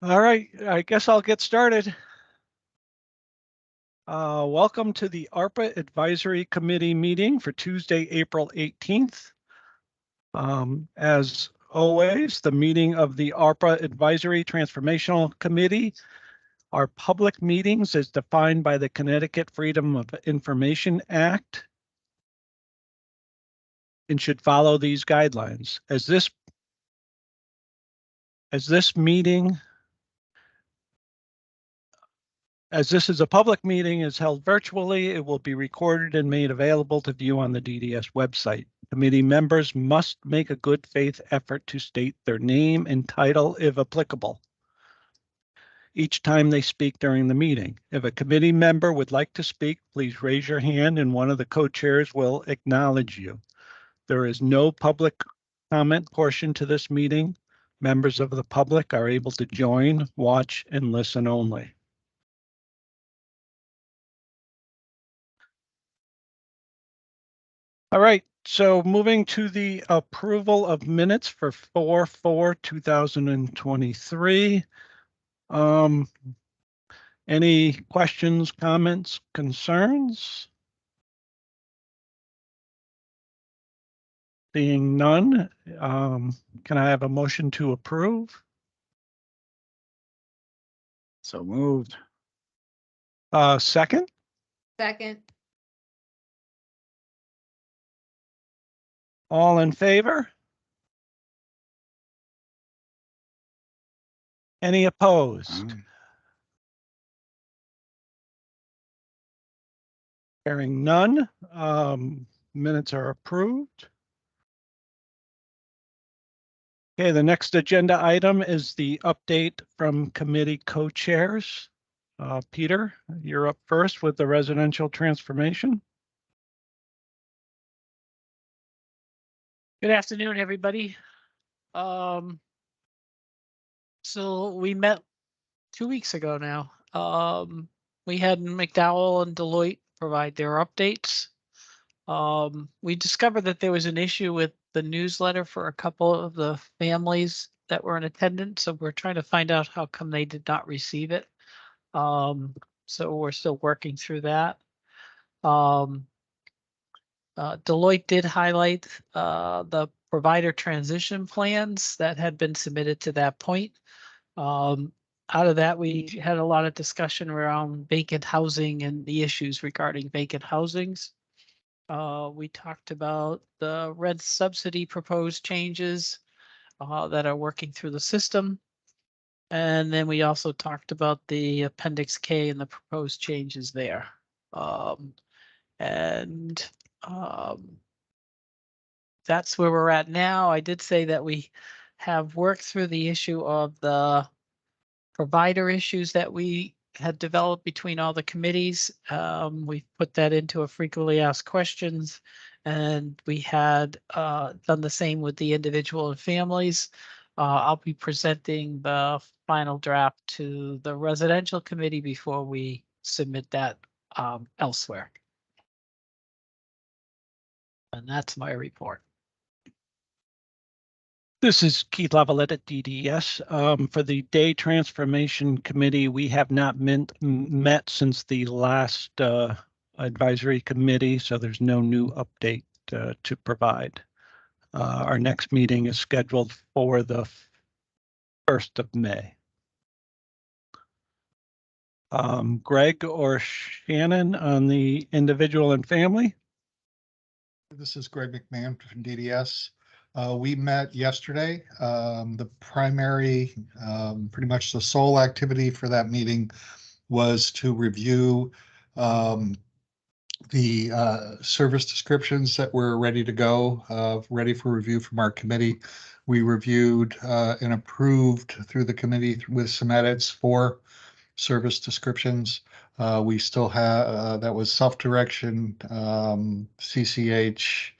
All right, I guess I'll get started. Welcome to the ARPA Advisory Committee meeting for Tuesday, April 18th. As always, the meeting of the ARPA Advisory Transformational Committee are public meetings as defined by the Connecticut Freedom of Information Act and should follow these guidelines. As this is a public meeting, is held virtually, it will be recorded and made available to view on the DDS website. Committee members must make a good faith effort to state their name and title if applicable each time they speak during the meeting. If a committee member would like to speak, please raise your hand and one of the co-chairs will acknowledge you. There is no public comment portion to this meeting. Members of the public are able to join, watch, and listen only. All right, so moving to the approval of minutes for 4/4/2023. Any questions, comments, concerns? Seeing none, can I have a motion to approve? So moved. Second? Second. All in favor? Any opposed? Hearing none, minutes are approved. Okay, the next agenda item is the update from committee co-chairs. Peter, you're up first with the residential transformation. Good afternoon, everybody. So we met 2 weeks ago now. We had McDowell and Deloitte provide their updates. We discovered that there was an issue with the newsletter for a couple of the families that were in attendance. So we're trying to find out how come they did not receive it. So we're still working through that. Deloitte did highlight the provider transition plans that had been submitted to that point. Out of that, we had a lot of discussion around vacant housing and the issues regarding vacant housings. We talked about the rent subsidy proposed changes that are working through the system. And then we also talked about the Appendix K and the proposed changes there. That's where we're at now. I did say that we have worked through the issue of the provider issues that we had developed between all the committees. We put that into a frequently asked questions, and we had done the same with the individual and families. I'll be presenting the final draft to the residential committee before we submit that elsewhere. And that's my report. This is Keith Lavalette at DDS. For the Day Transformation Committee, we have not met since the last advisory committee, so there's no new update to provide. Our next meeting is scheduled for the 1st of May. Greg or Shannon on the individual and family? This is Greg McMahon from DDS. We met yesterday. The primary, pretty much the sole activity for that meeting was to review the service descriptions that were ready to go, ready for review from our committee. We reviewed and approved through the committee with some edits for service descriptions. We still have, that was self-direction, CCH,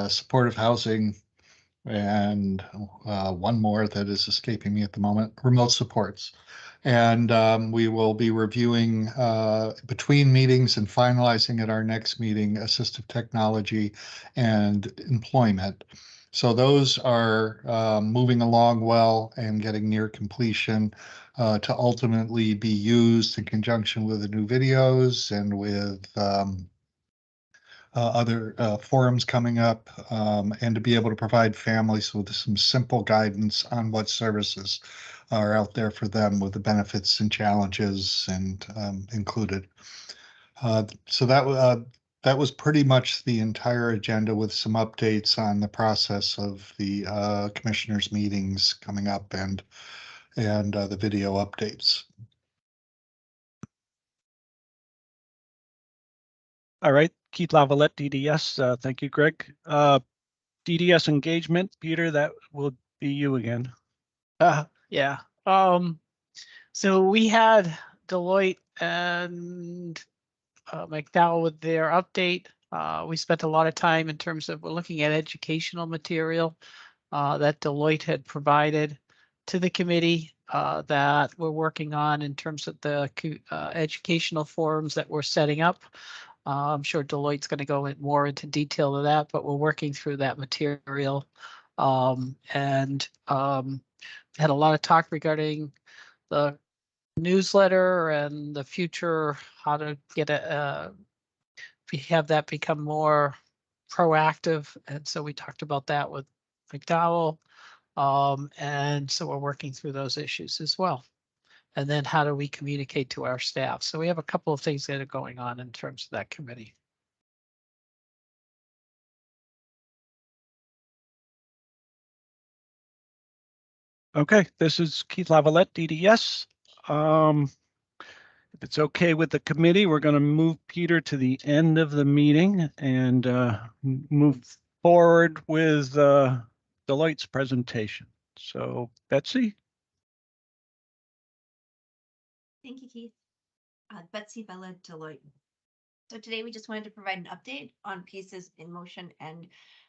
supportive housing, and one more that is escaping me at the moment, remote supports. And we will be reviewing between meetings and finalizing at our next meeting, assistive technology and employment. So those are moving along well and getting near completion to ultimately be used in conjunction with the new videos and with other forums coming up, and to be able to provide families with some simple guidance on what services are out there for them with the benefits and challenges and included. So that was pretty much the entire agenda with some updates on the process of the commissioners' meetings coming up and the video updates. All right, Keith Lavalette, DDS. Thank you, Greg. DDS engagement, Peter, that will be you again. Yeah. So we had Deloitte and McDowell with their update. We spent a lot of time in terms of, we're looking at educational material that Deloitte had provided to the committee that we're working on in terms of the educational forums that we're setting up. I'm sure Deloitte's going to go more into detail of that, but we're working through that material. Had a lot of talk regarding the newsletter and the future, how to get have that become more proactive. And so we talked about that with McDowell. And so we're working through those issues as well. And then how do we communicate to our staff? So we have a couple of things that are going on in terms of that committee. Okay, this is Keith Lavalette, DDS. If it's okay with the committee, we're going to move Peter to the end of the meeting and move forward with Deloitte's presentation. So, Betsy? Thank you, Keith. Betsy Bella, Deloitte. So today we just wanted to provide an update on pieces in motion and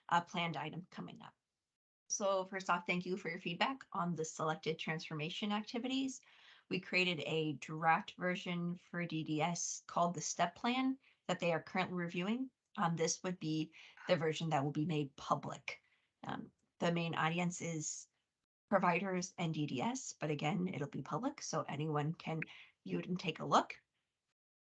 a planned item coming up. So first off, thank you for your feedback on the selected transformation activities. We created a draft version for DDS called the STEP plan that they are currently reviewing. This would be the version that will be made public. The main audience is providers and DDS, but again, it'll be public, so anyone can view it and take a look.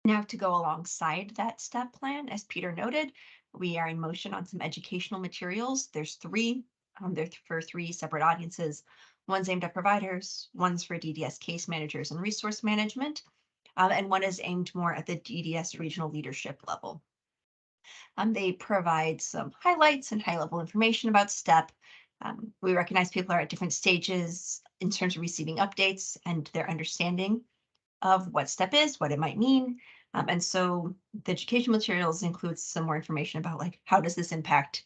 Now, to go alongside that STEP plan, as Peter noted, we are in motion on some educational materials. There's three. They're for three separate audiences. One's aimed at providers, one's for DDS case managers and resource management, and one is aimed more at the DDS regional leadership level. They provide some highlights and high-level information about STEP. We recognize people are at different stages in terms of receiving updates and their understanding of what STEP is, what it might mean. And so the education materials includes some more information about like, how does this impact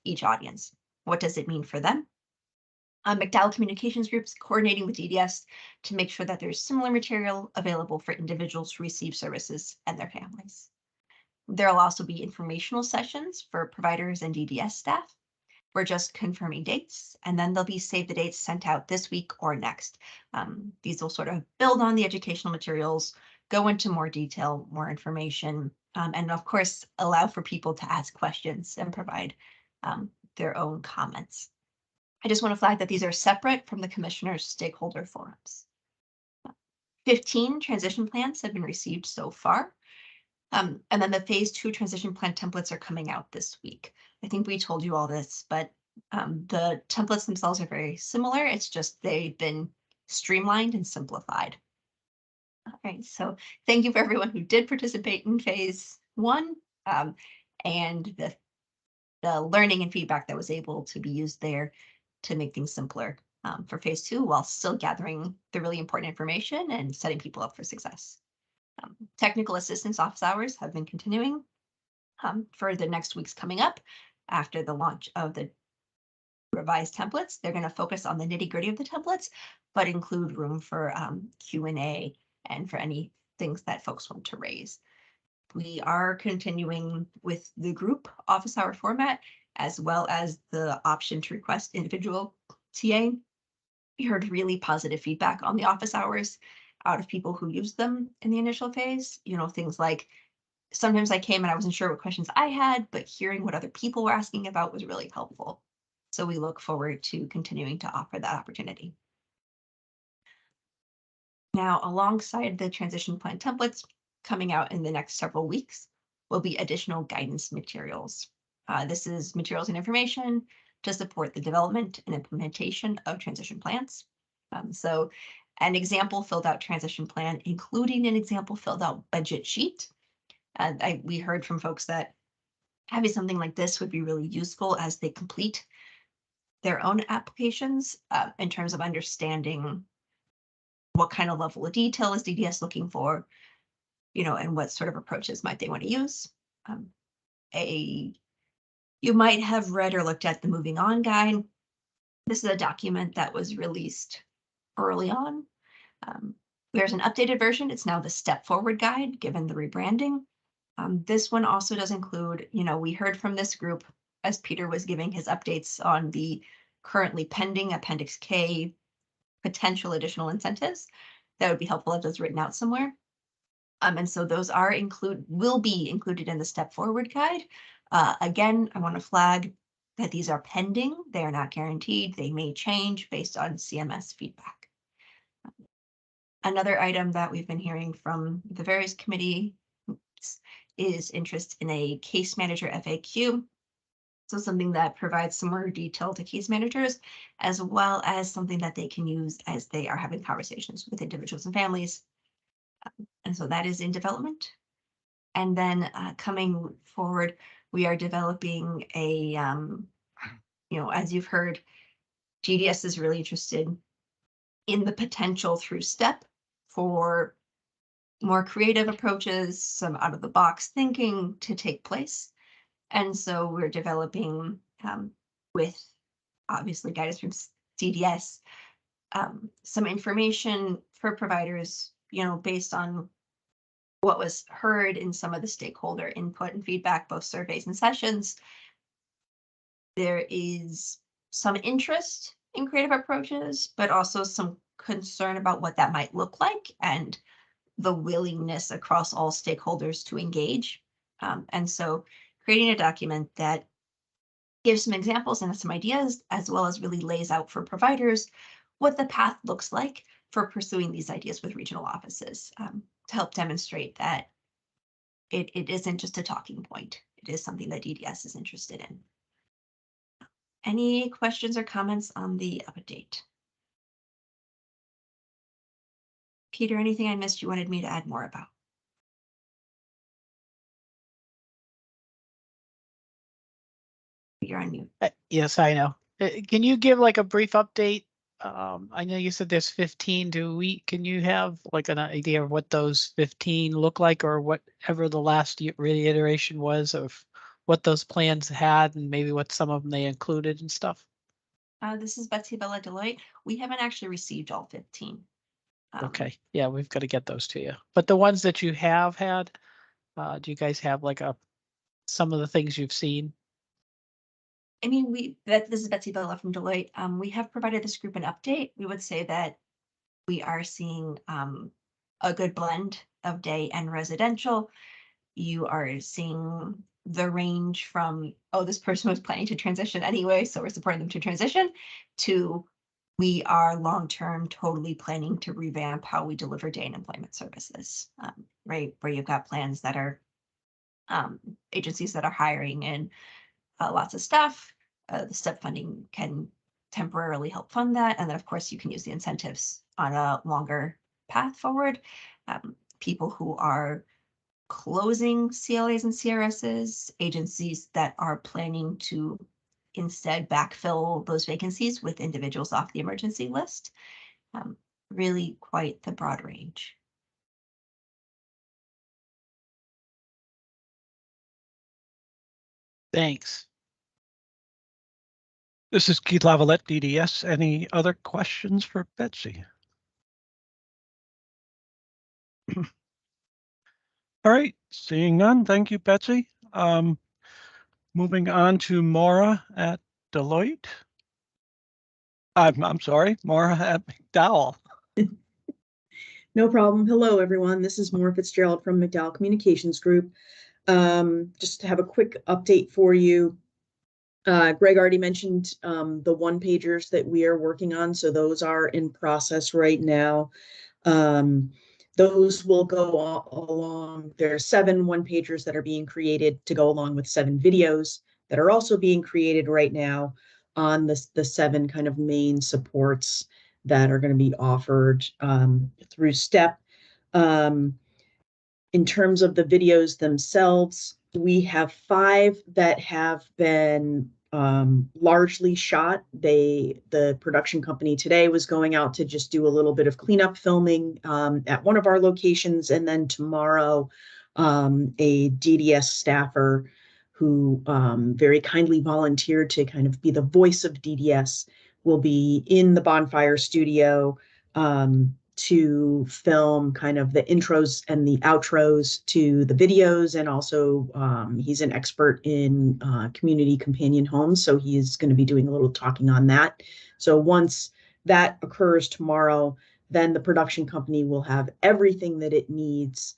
each audience? What does it mean for them? McDowell Communications Group's coordinating with DDS to make sure that there's similar material available for individuals who receive services and their families. There'll also be informational sessions for providers and DDS staff. We're just confirming dates, and then there'll be save the dates sent out this week or next. These will sort of build on the educational materials, go into more detail, more information, and of course, allow for people to ask questions and provide their own comments. I just want to flag that these are separate from the commissioner's stakeholder forums. 15 transition plans have been received so far. And then the phase 2 transition plan templates are coming out this week. I think we told you all this, but the templates themselves are very similar. It's just they've been streamlined and simplified. All right, so thank you for everyone who did participate in phase 1 and the learning and feedback that was able to be used there to make things simpler for phase 2 while still gathering the really important information and setting people up for success. Technical assistance office hours have been continuing for the next weeks coming up after the launch of the revised templates. They're going to focus on the nitty-gritty of the templates, but include room for Q&A and for any things that folks want to raise. We are continuing with the group office hour format, as well as the option to request individual TA. We heard really positive feedback on the office hours out of people who used them in the initial phase. You know, things like sometimes I came and I wasn't sure what questions I had, but hearing what other people were asking about was really helpful. So we look forward to continuing to offer that opportunity. Now, alongside the transition plan templates coming out in the next several weeks will be additional guidance materials. This is materials and information to support the development and implementation of transition plans. So an example filled out transition plan, including an example filled out budget sheet. We heard from folks that having something like this would be really useful as they complete their own applications in terms of understanding what kind of level of detail is DDS looking for, and what sort of approaches might they want to use. You might have read or looked at the Moving On guide. This is a document that was released early on. There's an updated version. It's now the Step Forward guide, given the rebranding. This one also does include, we heard from this group as Peter was giving his updates on the currently pending Appendix K potential additional incentives. That would be helpful if it's written out somewhere. And so those will be included in the Step Forward guide. Again, I want to flag that these are pending. They are not guaranteed. They may change based on CMS feedback. Another item that we've been hearing from the various committees is interest in a case manager FAQ. So something that provides some more detail to case managers, as well as something that they can use as they are having conversations with individuals and families. And so that is in development. And then coming forward, we are developing a, as you've heard, GDS is really interested in the potential through STEP for more creative approaches, some out of the box thinking to take place. And so we're developing with obviously guidance from CDS, some information for providers, based on what was heard in some of the stakeholder input and feedback, both surveys and sessions. There is some interest in creative approaches, but also some concern about what that might look like and the willingness across all stakeholders to engage. And so creating a document that gives some examples and some ideas, as well as really lays out for providers what the path looks like for pursuing these ideas with regional offices, to help demonstrate that it isn't just a talking point. It is something that DDS is interested in. Any questions or comments on the update? Peter, anything I missed you wanted me to add more about? You're on mute. Yes, I know. Can you give like a brief update? I know you said there's 15. Can you have like an idea of what those 15 look like, or whatever the last reiteration was of what those plans had, and maybe what some of them they included and stuff? This is Betsy Bella Deloitte. We haven't actually received all 15. Okay, yeah, we've got to get those to you. But the ones that you have had, do you guys have like some of the things you've seen? I mean, this is Betsy Bella from Deloitte. We have provided this group an update. We would say that we are seeing a good blend of day and residential. You are seeing the range from, oh, this person was planning to transition anyway, so we're supporting them to transition, to we are long-term totally planning to revamp how we deliver day and employment services, right? Where you've got plans that are agencies that are hiring in lots of staff. The STEP funding can temporarily help fund that. And then, of course, you can use the incentives on a longer path forward. People who are closing CLAs and CRSs, agencies that are planning to instead backfill those vacancies with individuals off the emergency list. Really quite the broad range. Thanks. This is Keith Lavalette, DDS. Any other questions for Betsy? All right, seeing none. Thank you, Betsy. Moving on to Maura at Deloitte. I'm sorry, Maura at McDowell. No problem. Hello, everyone. This is Maura Fitzgerald from McDowell Communications Group. Just to have a quick update for you. Greg already mentioned the one pagers that we are working on, so those are in process right now. Those will go along. There are 7 one pagers that are being created to go along with 7 videos that are also being created right now on the 7 kind of main supports that are going to be offered through STEP. In terms of the videos themselves, we have 5 that have been largely shot. The production company today was going out to just do a little bit of cleanup filming at one of our locations, and then tomorrow a DDS staffer who very kindly volunteered to kind of be the voice of DDS will be in the Bonfire studio to film kind of the intros and the outros to the videos. And also he's an expert in community companion homes. So he's going to be doing a little talking on that. So once that occurs tomorrow, then the production company will have everything that it needs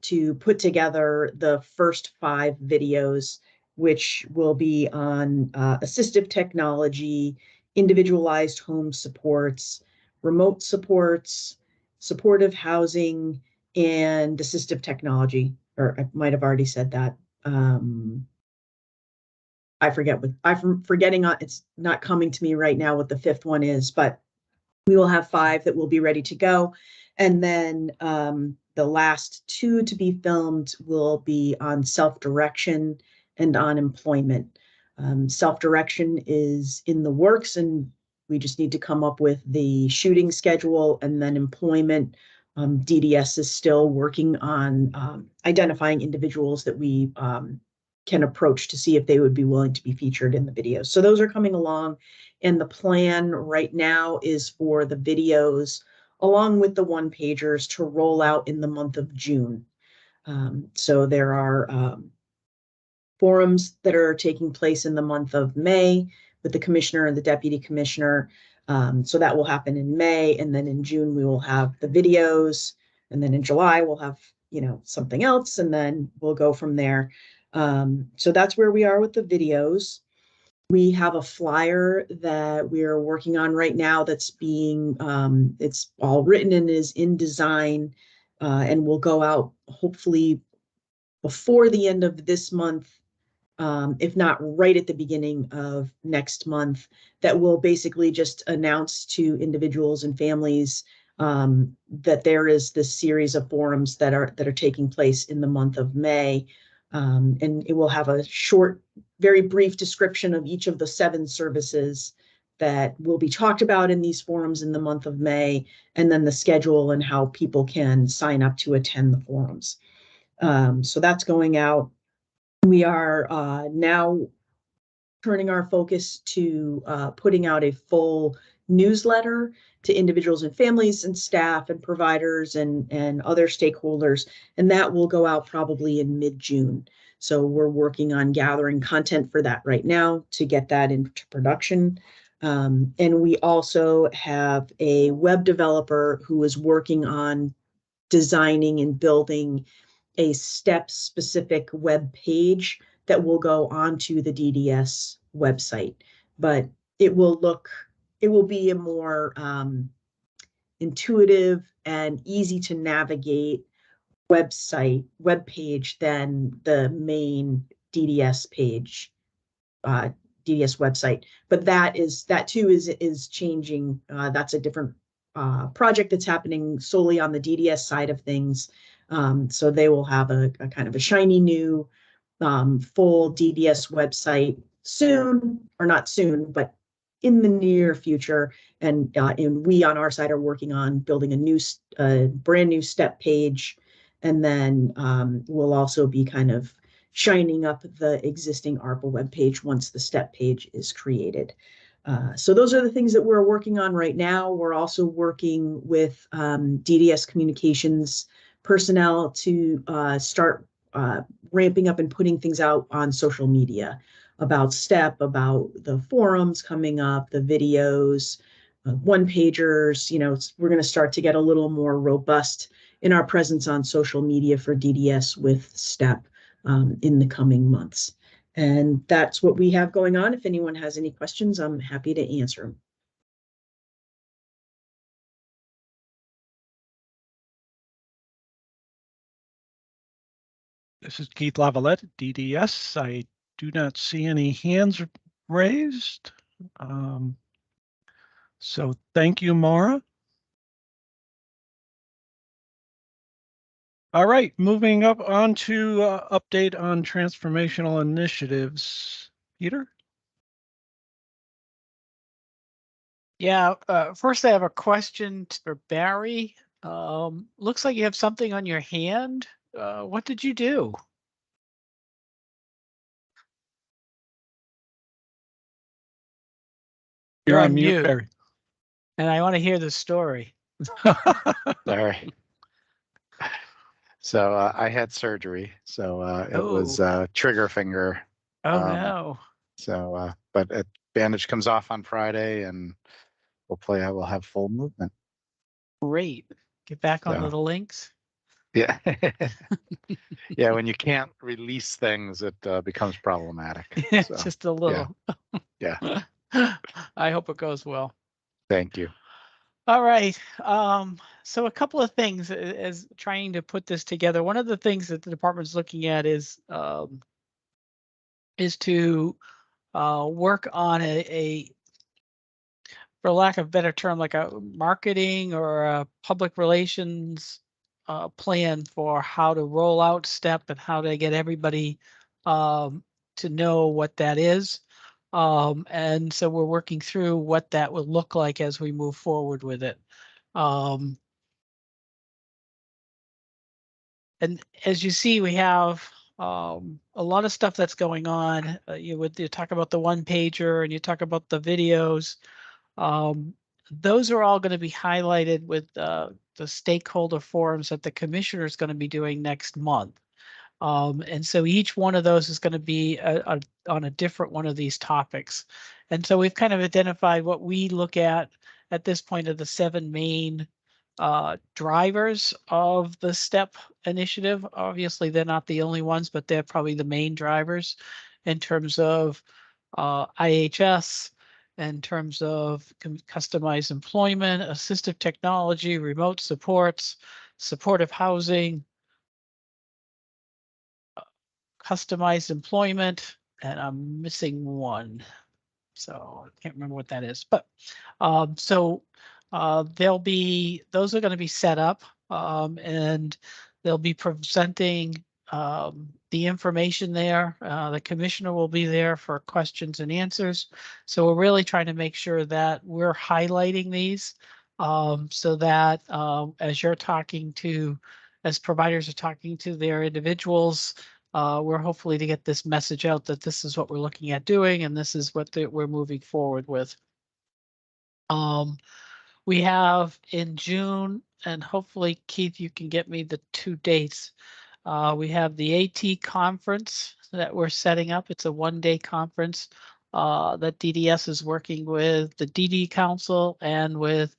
to put together the first 5 videos, which will be on assistive technology, individualized home supports, remote supports, supportive housing, and assistive technology. Or I might have already said that. I forget what I'm forgetting on. It's not coming to me right now what the 5th one is, but we will have 5 that will be ready to go. And then the last 2 to be filmed will be on self-direction and on employment. Self-direction is in the works, and we just need to come up with the shooting schedule. And then employment, DDS is still working on identifying individuals that we can approach to see if they would be willing to be featured in the videos. So those are coming along. And the plan right now is for the videos, along with the one pagers, to roll out in the month of June. So there are forums that are taking place in the month of May with the commissioner and the deputy commissioner. So that will happen in May. And then in June, we will have the videos. And then in July, we'll have, something else. And then we'll go from there. So that's where we are with the videos. We have a flyer that we are working on right now that's being, it's all written and is in design, and will go out hopefully before the end of this month, if not right at the beginning of next month, that will basically just announce to individuals and families that there is this series of forums that are taking place in the month of May. And it will have a short, very brief description of each of the 7 services that will be talked about in these forums in the month of May, and then the schedule and how people can sign up to attend the forums. So that's going out. We are now turning our focus to putting out a full newsletter to individuals and families and staff and providers and other stakeholders, and that will go out probably in mid-June. So we're working on gathering content for that right now to get that into production. And we also have a web developer who is working on designing and building a STEP-specific web page that will go onto the DDS website, but it will be a more intuitive and easy to navigate web page than the main DDS page, DDS website. But that too is changing. That's a different project that's happening solely on the DDS side of things. So they will have a kind of a shiny new full DDS website soon, or not soon, but in the near future. And we on our side are working on building a new, brand new STEP page. And then we'll also be kind of shining up the existing ARPA webpage once the STEP page is created. So those are the things that we're working on right now. We're also working with DDS communications personnel to start ramping up and putting things out on social media about STEP, about the forums coming up, the videos, one pagers. We're going to start to get a little more robust in our presence on social media for DDS with STEP in the coming months. And that's what we have going on. If anyone has any questions, I'm happy to answer them. This is Keith Lavalette, DDS. I do not see any hands raised. So thank you, Maura. All right, moving up on to update on transformational initiatives. Peter? Yeah, first I have a question for Barry. Looks like you have something on your hand. What did you do? You're on mute, Barry. And I want to hear the story. Sorry. So I had surgery, so it was trigger finger. Oh no. So, but bandage comes off on Friday, and we'll have full movement. Great. Get back onto So. the links. Yeah. Yeah, when you can't release things, it becomes problematic. So, Just a little. yeah. I hope it goes well. Thank you. All right. So a couple of things as trying to put this together. One of the things that the department's looking at is to work on a, for lack of a better term, like a marketing or a public relations plan for how to roll out STEP and how to get everybody to know what that is. And so we're working through what that will look like as we move forward with it. And as you see, we have a lot of stuff that's going on. You talk about the one pager and you talk about the videos. Those are all going to be highlighted with the stakeholder forums that the commissioner is going to be doing next month. And so each one of those is going to be on a different one of these topics. And so we've kind of identified what we look at this point of the 7 main drivers of the STEP initiative. Obviously, they're not the only ones, but they're probably the main drivers in terms of IHS, in terms of customized employment, assistive technology, remote supports, supportive housing, customized employment, and I'm missing one. So I can't remember what that is, but those are going to be set up and they'll be presenting the information there. The commissioner will be there for questions and answers. So we're really trying to make sure that we're highlighting these so that as providers are talking to their individuals, we're hopefully to get this message out that this is what we're looking at doing and this is what we're moving forward with. We have in June, and hopefully Keith, you can get me the 2 dates. We have the AT conference that we're setting up. It's a 1-day conference that DDS is working with the DD Council and with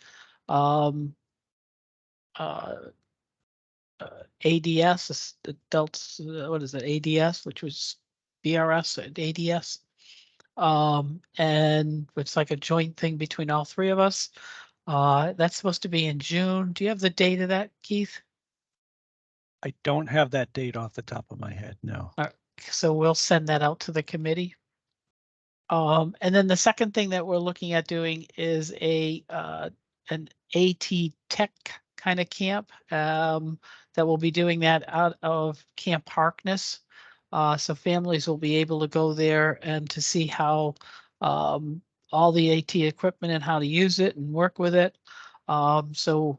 ADS, adults, what is it, ADS, which was BRS and ADS. And it's like a joint thing between all 3 of us. That's supposed to be in June. Do you have the date of that, Keith? I don't have that date off the top of my head, no. So we'll send that out to the committee. And then the second thing that we're looking at doing is an AT tech kind of camp that will be doing that out of Camp Harkness. So families will be able to go there and to see how all the AT equipment and how to use it and work with it. So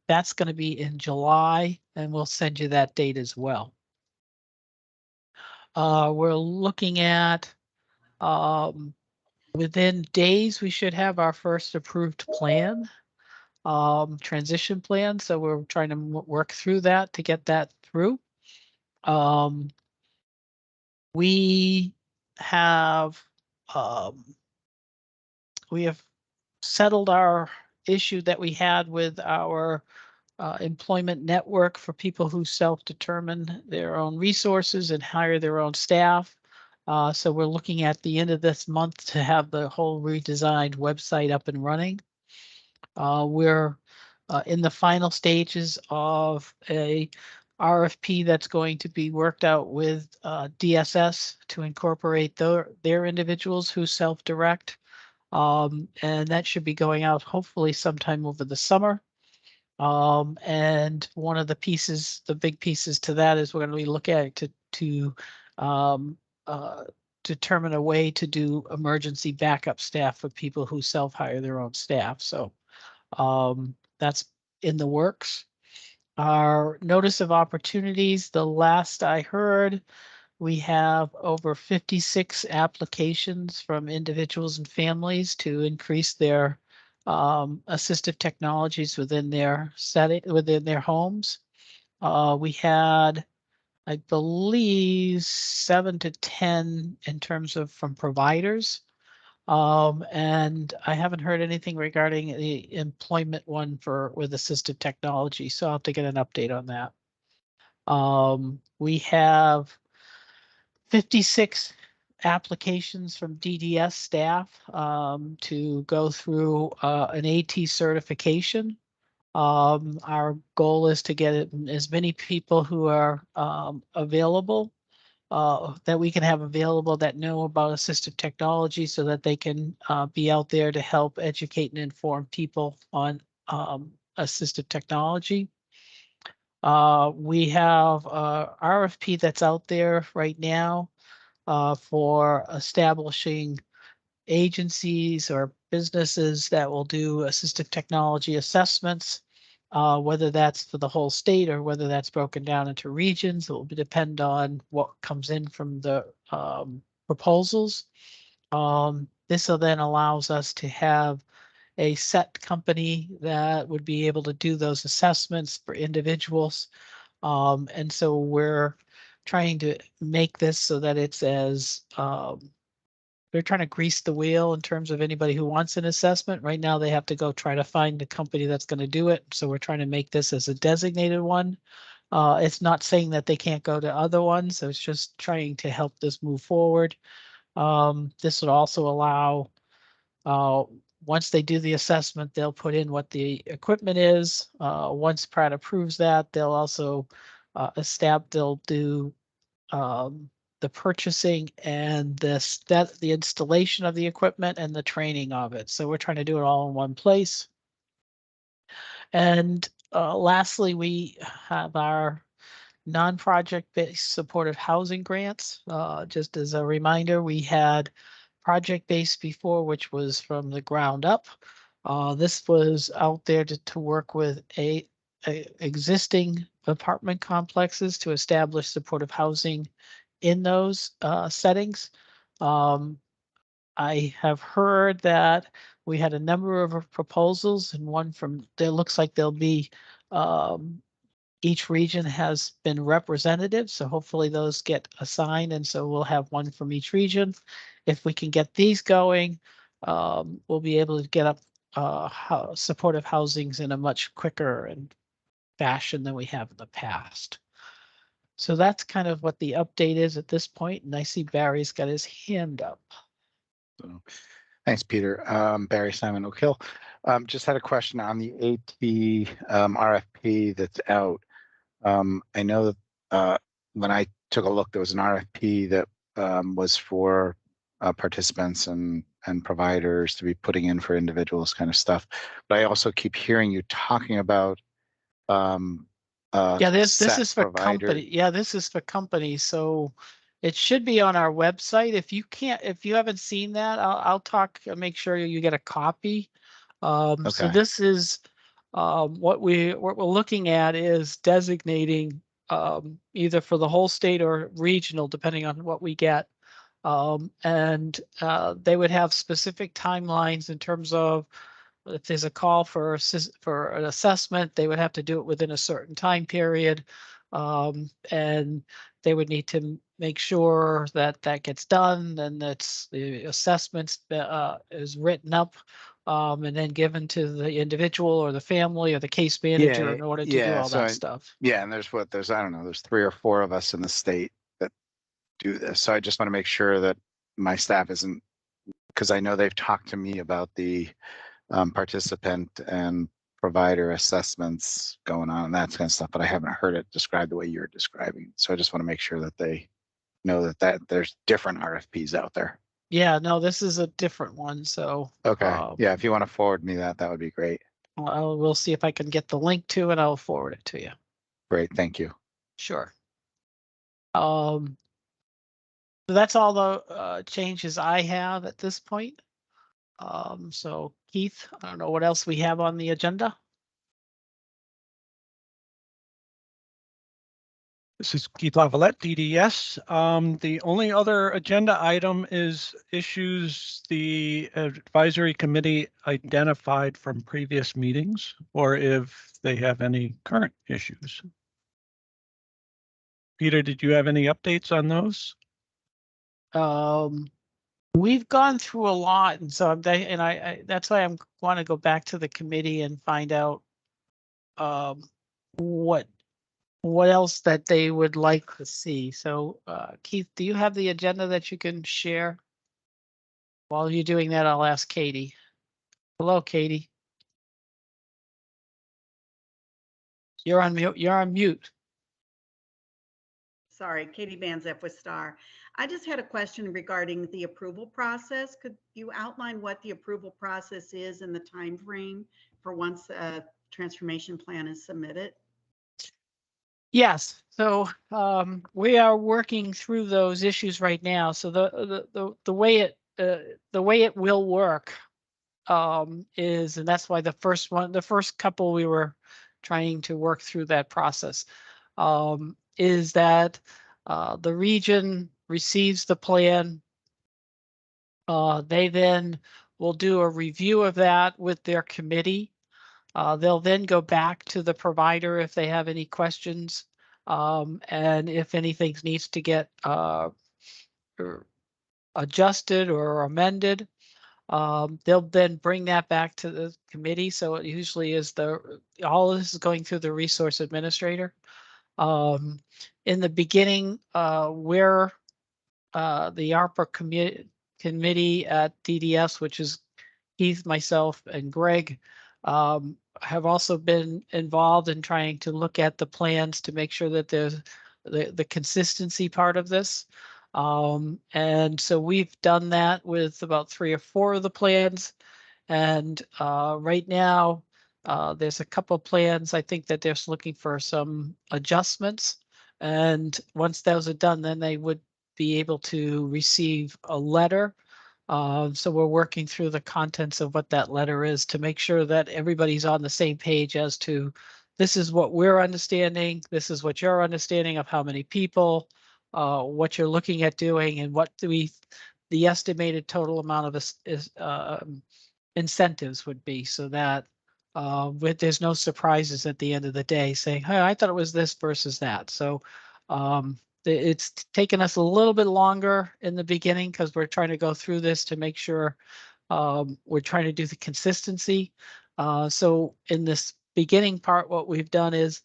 that's going to be in July, and we'll send you that date as well. We're looking at within days, we should have our first approved plan, transition plan. So we're trying to work through that to get that through. We have settled our issue that we had with our employment network for people who self-determine their own resources and hire their own staff. So we're looking at the end of this month to have the whole redesigned website up and running. We're in the final stages of a RFP that's going to be worked out with DSS to incorporate their individuals who self-direct. And that should be going out hopefully sometime over the summer. And one of the pieces, the big pieces to that is we're going to be looking at to um, determine a way to do emergency backup staff for people who self-hire their own staff. So that's in the works. Our notice of opportunities, the last I heard, we have over 56 applications from individuals and families to increase their assistive technologies within their setting, within their homes. We had, I believe, 7 to 10 in terms of from providers. And I haven't heard anything regarding the employment one with assistive technology, so I'll have to get an update on that. We have 56 applications from DDS staff to go through an AT certification. Our goal is to get as many people who are available that we can have available that know about assistive technology so that they can be out there to help educate and inform people on assistive technology. We have RFP that's out there right now for establishing agencies or businesses that will do assistive technology assessments, whether that's for the whole state or whether that's broken down into regions. It will depend on what comes in from the proposals. This will then allows us to have a set company that would be able to do those assessments for individuals. And so we're trying to make this so that it's as they're trying to grease the wheel in terms of anybody who wants an assessment. Right now, they have to go try to find the company that's going to do it. So we're trying to make this as a designated one. It's not saying that they can't go to other ones. So it's just trying to help this move forward. This would also allow, once they do the assessment, they'll put in what the equipment is. Once Pratt approves that, they'll also they'll do the purchasing and the installation of the equipment and the training of it. So we're trying to do it all in one place. And lastly, we have our non-project based supportive housing grants. Just as a reminder, we had project based before, which was from the ground up. This was out there to work with a existing apartment complexes to establish supportive housing in those settings. I have heard that we had a number of proposals and one from there looks like there'll be each region has been representative, so hopefully those get assigned, and so we'll have one from each region. If we can get these going, we'll be able to get up supportive housings in a much quicker and fashion than we have in the past. So that's kind of what the update is at this point, and I see Barry's got his hand up. So, thanks, Peter. Barry Simon Oak Hill. Just had a question on the AT RFP that's out. I know that when I took a look, there was an RFP that was for participants and providers to be putting in for individuals kind of stuff. But I also keep hearing you talking about yeah, this is for provider. company. Yeah, this is for companies. So it should be on our website. If you haven't seen that, I'll talk, make sure you get a copy. So Okay. this is what we're looking at is designating either for the whole state or regional, depending on what we get. And they would have specific timelines in terms of if there's a call for an assessment, they would have to do it within a certain time period. And they would need to make sure that that gets done and that's the assessments is written up and then given to the individual or the family or the case manager in order to do all that stuff. Yeah, and there's I don't know, there's 3 or 4 of us in the state that do this. So I just want to make sure that my staff isn't, because I know they've talked to me about the participant and provider assessments going on and that kind of stuff, but I haven't heard it described the way you're describing. So I just want to make sure that they know that there's different RFPs out there. Yeah, no, this is a different one, so. Okay, yeah, if you want to forward me that would be great. We'll see if I can get the link to it. I'll forward it to you. Great, thank you. Sure. So that's all the changes I have at this point. So Keith, I don't know what else we have on the agenda. This is Keith Lavalette, DDS. The only other agenda item is issues the advisory committee identified from previous meetings, or if they have any current issues. Peter, did you have any updates on those? We've gone through a lot, and so that's why I'm want to go back to the committee and find out what else that they would like to see. So Keith, do you have the agenda that you can share? While you're doing that, I'll ask Katie. Hello, Katie. You're on mute. You're on mute. Sorry, Katie Banzef with Star. I just had a question regarding the approval process. Could you outline what the approval process is and the time frame for once a transformation plan is submitted? Yes, so we are working through those issues right now. So the way it will work is, and that's why the first couple we were trying to work through that process, is that the region receives the plan. They then will do a review of that with their committee. They'll then go back to the provider if they have any questions, and if anything needs to get adjusted or amended. They'll then bring that back to the committee. So it usually is all of this is going through the resource administrator. In the beginning, where the ARPA committee at DDS, which is Keith, myself, and Greg, have also been involved in trying to look at the plans to make sure that there's the consistency part of this. And so we've done that with about 3 or 4 of the plans. And right now, there's a couple of plans, I think, that they're looking for some adjustments. And once those are done, then they would be able to receive a letter. So we're working through the contents of what that letter is to make sure that everybody's on the same page as to this is what we're understanding, this is what you're understanding of how many people, what you're looking at doing, and what the estimated total amount of incentives would be, so that there's no surprises at the end of the day saying, hey, I thought it was this versus that. So it's taken us a little bit longer in the beginning because we're trying to go through this to make sure we're trying to do the consistency. So in this beginning part, what we've done is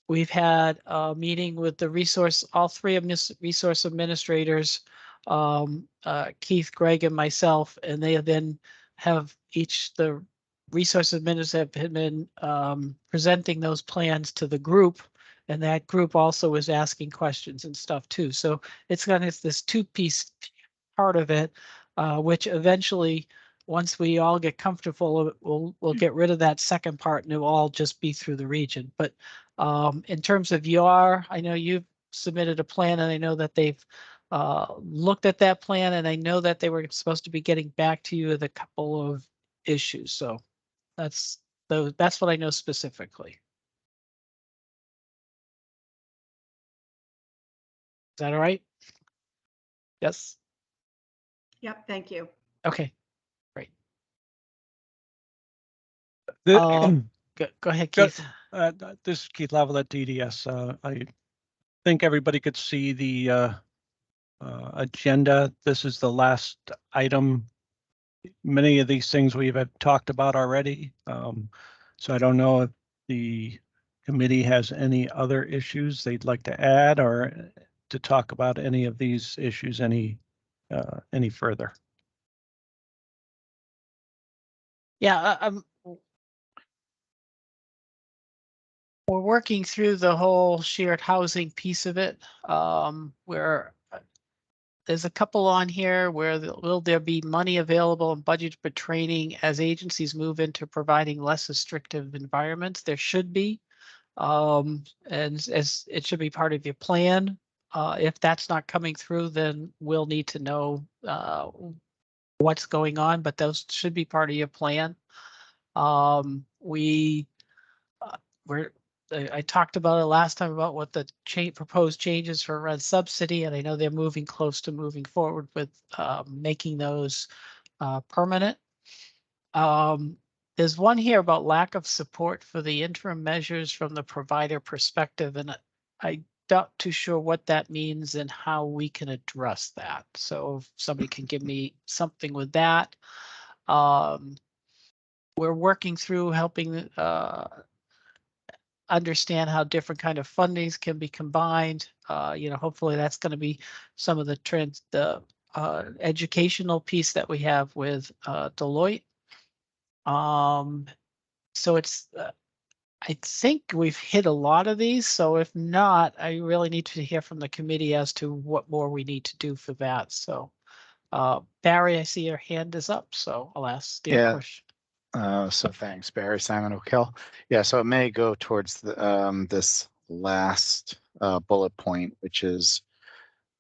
we've had a meeting with all 3 of resource administrators, Keith, Greg, and myself, and they then have the resource administrators have been presenting those plans to the group. And that group also is asking questions and stuff too. So it's got this 2-piece part of it, which eventually, once we all get comfortable, we'll get rid of that second part and it'll all just be through the region. But in terms of I know you've submitted a plan, and I know that they've looked at that plan, and I know that they were supposed to be getting back to you with a couple of issues. So that's what I know specifically. Is that all right? Yes. Yep, thank you. Okay, great. The- Go ahead, Go- Keith. This is Keith Lavalette, DDS. I think everybody could see the agenda. This is the last item. Many of these things we've talked about already. So I don't know if the committee has any other issues they'd like to add or to talk about any of these issues any further. Yeah, we're working through the whole shared housing piece of it, where there's a couple on here where will there be money available and budget for training as agencies move into providing less restrictive environments? There should be. And as it should be part of your plan. If that's not coming through, then we'll need to know what's going on, but those should be part of your plan. I talked about it last time about what the proposed changes for rent subsidy, and I know they're moving close to moving forward with making those permanent. There's one here about lack of support for the interim measures from the provider perspective, and I'm not too sure what that means and how we can address that. So if somebody can give me something with that. We're working through helping understand how different kind of fundings can be combined. Hopefully that's going to be some of the educational piece that we have with Deloitte. So it's, I think we've hit a lot of these. So if not, I really need to hear from the committee as to what more we need to do for that. So Barry, I see your hand is up, so I'll ask the question. So thanks, Barry, Simon O'Kill. Yeah, so it may go towards the, this last bullet point, which is,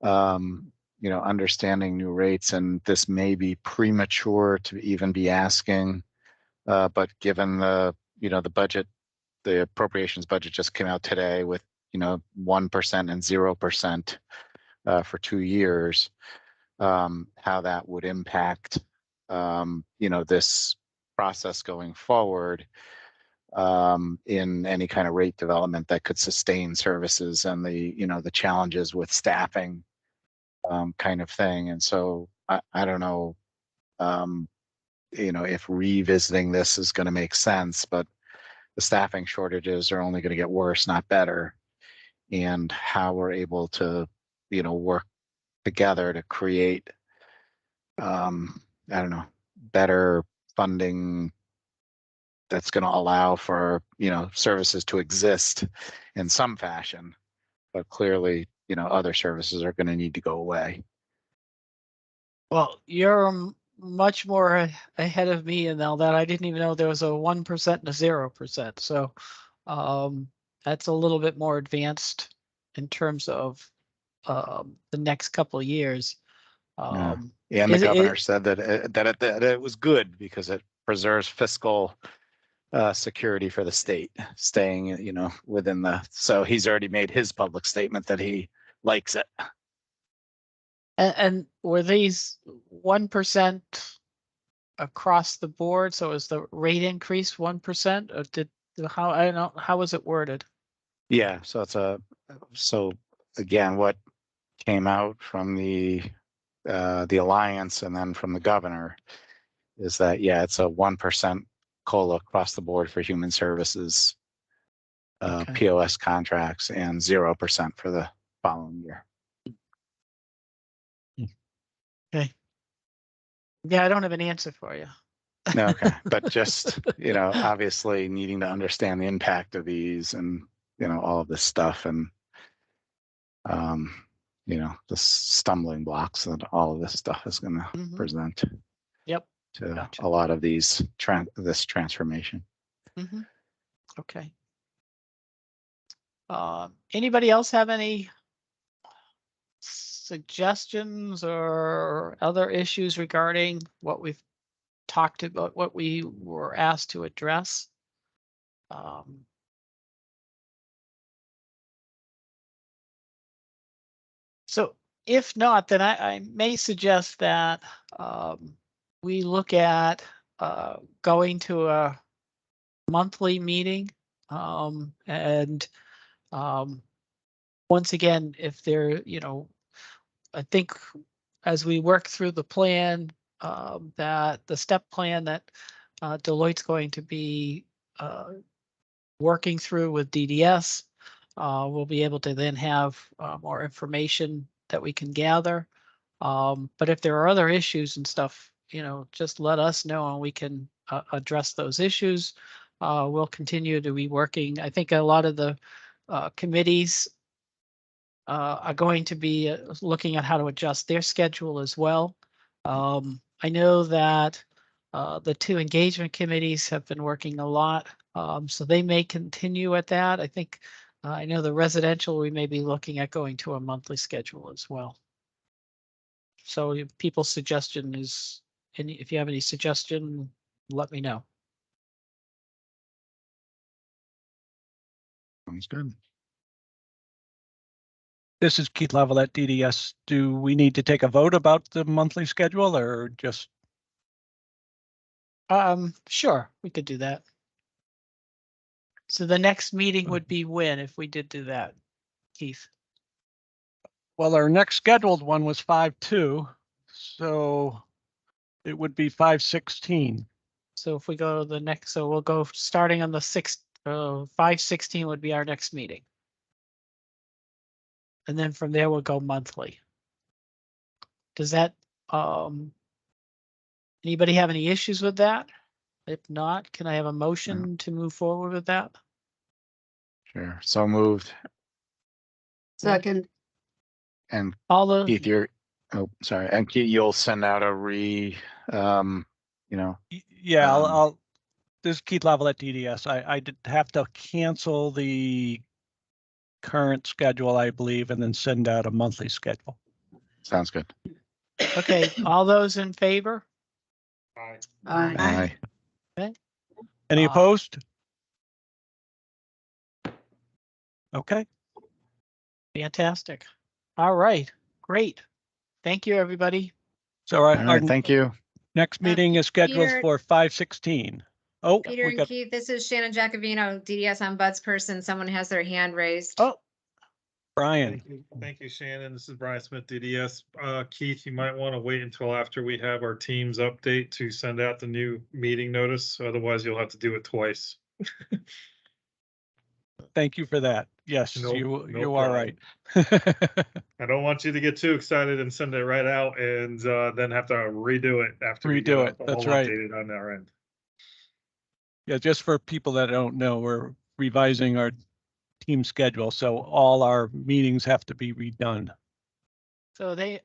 understanding new rates, and this may be premature to even be asking, but given the, the budget, the appropriations budget just came out today with, 1% and 0% for 2 years, how that would impact, this process going forward in any kind of rate development that could sustain services and the challenges with staffing kind of thing. And so I don't know, if revisiting this is going to make sense, but the staffing shortages are only going to get worse, not better. And how we're able to, work together to create, I don't know, better funding that's going to allow for, services to exist in some fashion, but clearly, other services are going to need to go away. Well, you're much more ahead of me in all that. I didn't even know there was a 1% and a 0%. So that's a little bit more advanced in terms of the next couple of years. And the governor said that it was good because it preserves fiscal security for the state, staying, within so he's already made his public statement that he likes it. And were these 1% across the board? So is the rate increase 1%, or I don't know, how was it worded? Yeah, so so again, what came out from the alliance and then from the governor is that, yeah, it's a 1% COLA across the board for human services, Okay. POS contracts, and 0% for the following year. Okay. Yeah, I don't have an answer for you. No, okay, but just, obviously needing to understand the impact of these and, all of this stuff, and, the stumbling blocks that all of this stuff is going to present. Yep. To Gotcha. a lot of these this transformation. Okay. Anybody else have any suggestions or other issues regarding what we've talked about, what we were asked to address? So if not, then I may suggest that we look at going to a monthly meeting, and once again, if there, I think as we work through the plan, that the step plan that Deloitte's going to be working through with DDS, we'll be able to then have more information that we can gather. But if there are other issues and stuff, just let us know and we can address those issues. We'll continue to be working. I think a lot of the committees are going to be looking at how to adjust their schedule as well. I know that the 2 engagement committees have been working a lot, so they may continue at that. I think I know the residential, we may be looking at going to a monthly schedule as well. So if people's suggestion is, if you have any suggestion, let me know. Sounds good. This is Keith Level at DDS. Do we need to take a vote about the monthly schedule or just? Sure, we could do that. So the next meeting would be when, if we did do that, Keith? Well, our next scheduled one was 5/2, so it would be 5/16. So if we go to the next, so we'll go starting on the 6th, 5/16 would be our next meeting. And then from there, we'll go monthly. Does that, anybody have any issues with that? If not, can I have a motion to move forward with that? Sure. So moved. Second, And All the, Keith, oh, sorry. And Keith, you'll send out a Yeah, Um, I'll, this is Keith Level at DDS. I did have to cancel the current schedule, I believe, and then send out a monthly schedule. sounds good. okay, all those in favor? aye. Aye. Any Uh, opposed? Okay, Fantastic. All right, great. Thank you, everybody. so All right. Thank you. next meeting is scheduled Peter- for 5/16. Oh, Peter we and got, Keith, this is Shannon Jacobino, DDS Ombudsperson. Someone has their hand raised. Oh, Brian. Thank you, Shannon. This is Brian Smith, DDS. Keith, you might want to wait until after we have our team's update to send out the new meeting notice. Otherwise, you'll have to do it twice. Thank you for that. Yes, No- you no are right. I don't want you to get too excited and send it right out and then have to redo it after we Redo get it, all that's right. updated on our end. Yeah, just for people that don't know, we're revising our team schedule, so all our meetings have to be redone. so they,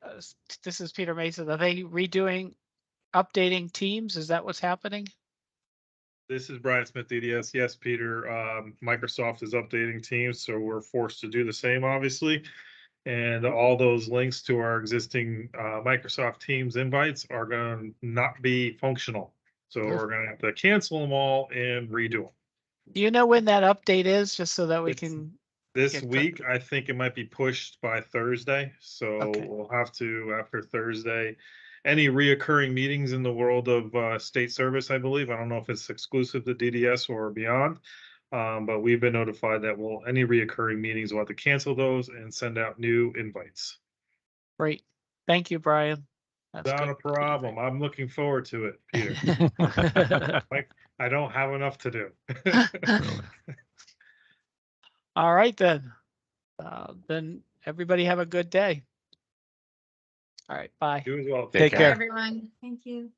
this is Peter Mason. Are they redoing, updating teams? Is that what's happening? This is Brian Smith, DDS. Yes, Peter, Microsoft is updating Teams, so we're forced to do the same, obviously. And all those links to our existing Microsoft Teams invites are going to not be functional. So we're going to have to cancel them all and redo them. Do you know when that update is, just so that we It's- can? This Get week, I think it might be pushed by Thursday, so Okay. we'll have to, after Thursday, any reoccurring meetings in the world of state service, I believe. I don't know if it's exclusive to DDS or beyond. But we've been notified that any reoccurring meetings, we'll have to cancel those and send out new invites. Great. Thank you, Brian. That's Not good. a problem. I'm looking forward to it, Peter. Like, I don't have enough to do. All right, then. Then everybody have a good day. All right, bye. You as well. Take Bye, care. everyone. Thank you.